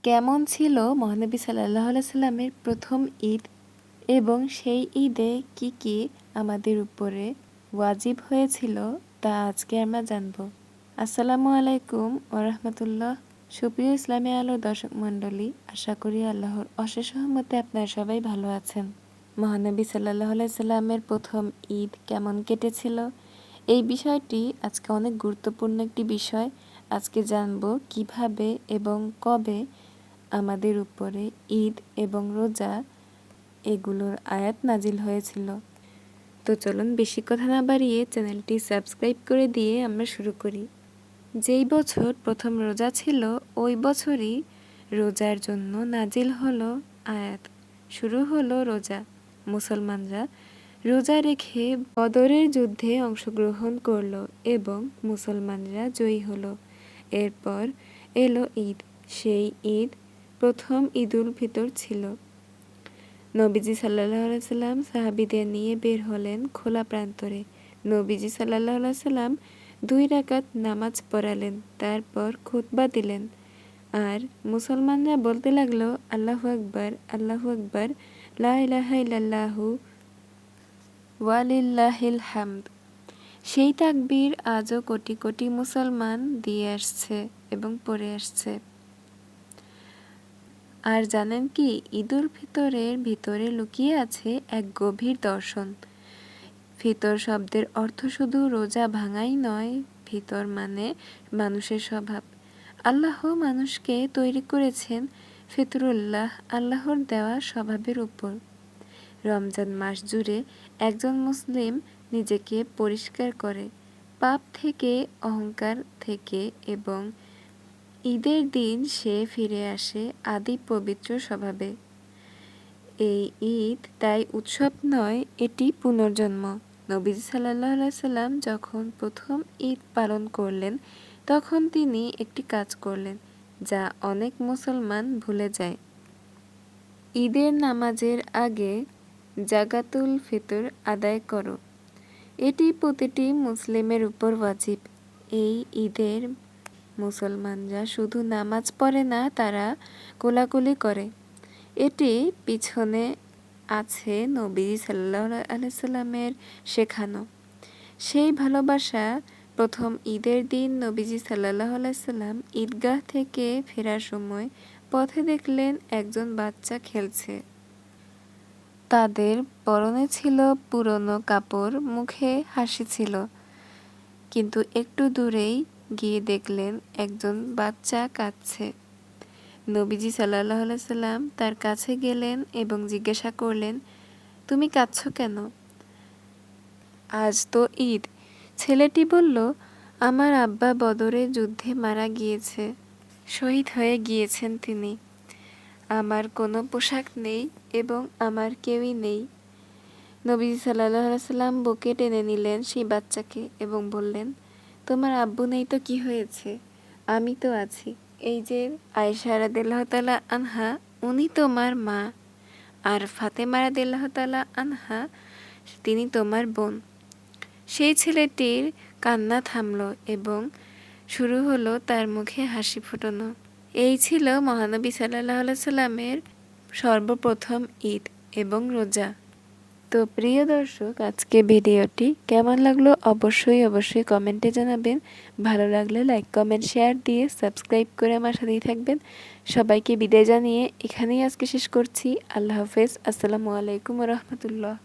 কেমন ছিল মহানবী সাল্লাল্লাহু আলাইহি সাল্লামের প্রথম ঈদ এবং সেই ঈদে কি কি আমাদের উপরে ওয়াজিব হয়েছিল তা আজকে আমরা জানব। আসসালামু আলাইকুম ওয়া রাহমাতুল্লাহ। সুপ্রিয় ইসলামী আলোর দর্শক মণ্ডলী, আশা করি আল্লাহর অশেষ রহমতে আপনারা সবাই ভালো আছেন। মহানবী সাল্লাল্লাহু আলাইহি সাল্লামের প্রথম ঈদ কেমন কেটেছিল এই বিষয়টি আজকে অনেক গুরুত্বপূর্ণ একটি বিষয়। আজকে জানব কিভাবে এবং কবে আমাদের উপরে ঈদ এবং রোজা এগুলোর আয়াত নাজিল হয়েছিল। তো চলুন বেশি কথা না বাড়িয়ে চ্যানেলটি সাবস্ক্রাইব করে দিয়ে আমরা শুরু করি। যেই বছর প্রথম রোজা ছিল ওই বছরই রোজার জন্য নাজিল হলো আয়াত। শুরু হলো রোজা। মুসলমানরা রোজা রেখে বদরের যুদ্ধে অংশগ্রহণ করলো এবং মুসলমানরা জয়ী হলো। এরপর এলো ঈদ। সেই ঈদ প্রথম ঈদুল ফিতর ছিল। নবীজি সাল্লাল্লাহু আলাইহি সাল্লাম সাহাবীদের নিয়ে বের হলেন খোলা প্রান্তরে। নবীজি সাল্লাল্লাহু আলাইহি সাল্লাম 2 রাকাত নামাজ পড়ালেন, তারপর খুতবা দিলেন। আর মুসলমানরা বলতে লাগলো, আল্লাহু আকবার, আল্লাহু আকবার, লা ইলাহা ইল্লাল্লাহু ওয়া লিল্লাহিল হামদ। সেই তাকবীর আজও কোটি কোটি মুসলমান দিয়ে আসছে এবং পড়ে আসছে। আর জানেন কি, ঈদুল ফিতরের ভিতরে লুকিয়ে আছে এক গভীর দর্শন। ফিতর শব্দের অর্থ শুধু রোজা ভাঙাই নয়, ফিতর মানে মানুষের স্বভাব। আল্লাহ মানুষকে তৈরি করেছেন ফিতরুল্লাহ, আল্লাহর দেওয়া স্বভাবের উপর। রমজান মাস জুড়ে একজন মুসলিম নিজেকে পরিষ্কার করে পাপ থেকে, অহংকার থেকে এবং ঈদের দিন সে ফিরে আসে আদি পবিত্র স্বভাবে। এই ঈদ তাই উৎসব নয়, এটি পুনর্জন্ম। নবীজি সাল্লাল্লাহু আলাইহি সাল্লাম যখন প্রথম ঈদ পালন করলেন তখন তিনি একটি কাজ করলেন যা অনেক মুসলমান ভুলে যায়। ঈদের নামাজের আগে জাকাতুল ফিতর আদায় করো। এটি প্রতিটি মুসলিমের উপর ওয়াজিব। এই ঈদের মুসলমানরা শুধু নামাজ পড়ে না, তারা কোলাকুলি করে। এটি পিছনে আছে নবী সাল্লাল্লাহু আলাইহি সাল্লামের শেখানো সেই ভালোবাসা। প্রথম ঈদের দিন নবীজি সাল্লাল্লাহু আলাইহি সাল্লাম ঈদগাহ থেকে ফেরার সময় পথে দেখলেন একজন বাচ্চা খেলছে। তাদের পরনে ছিল পুরনো কাপড়, মুখে হাসি ছিল। কিন্তু একটু দূরেই গিয়ে দেখলেন একজন বাচ্চা কাঁদছে। নবীজি সাল্লাল্লাহু আলাইহি সাল্লাম তার কাছে গেলেন এবং জিজ্ঞাসা করলেন, তুমি কাঁদছো কেন? আজ তো ঈদ। ছেলেটি বলল, আমার আব্বা বদরের যুদ্ধে মারা গিয়েছে, শহীদ হয়ে গিয়েছেন তিনি। আমার কোনো পোশাক নেই এবং আমার কেউই নেই। নবীজি সাল্লাল্লাহু আলাইহি সাল্লাম বুকে টেনে নিলেন সেই বাচ্চাকে এবং বললেন, তোমার আব্বু নেই তো কি হয়েছে, আমি তো আছি। এই যে আয়েশা রাদিয়াল্লাহু তাআলা আনহা, উনি তোমার মা, আর ফাতেমা রাদিয়াল্লাহু তাআলা আনহা, তিনি তোমার বোন। সেই ছেলেটির কান্না থামলো এবং শুরু হলো তার মুখে হাসি ফোটানো। এই ছিল মহানবী সাল্লাল্লাহু আলাইহি সাল্লামের সর্বপ্রথম ঈদ এবং রোজা। তো প্রিয় দর্শক, আজকে ভিডিওটি কেমন লাগলো অবশ্যই কমেন্টে জানাবেন। ভালো লাগলে লাইক, কমেন্ট, শেয়ার দিয়ে সাবস্ক্রাইব করে আমার সাথেই থাকবেন। সবাইকে বিদায় জানিয়ে এখানেই আজকে শেষ করছি। আল্লাহ হাফেজ। আসসালামু আলাইকুম ওয়া রাহমাতুল্লাহ।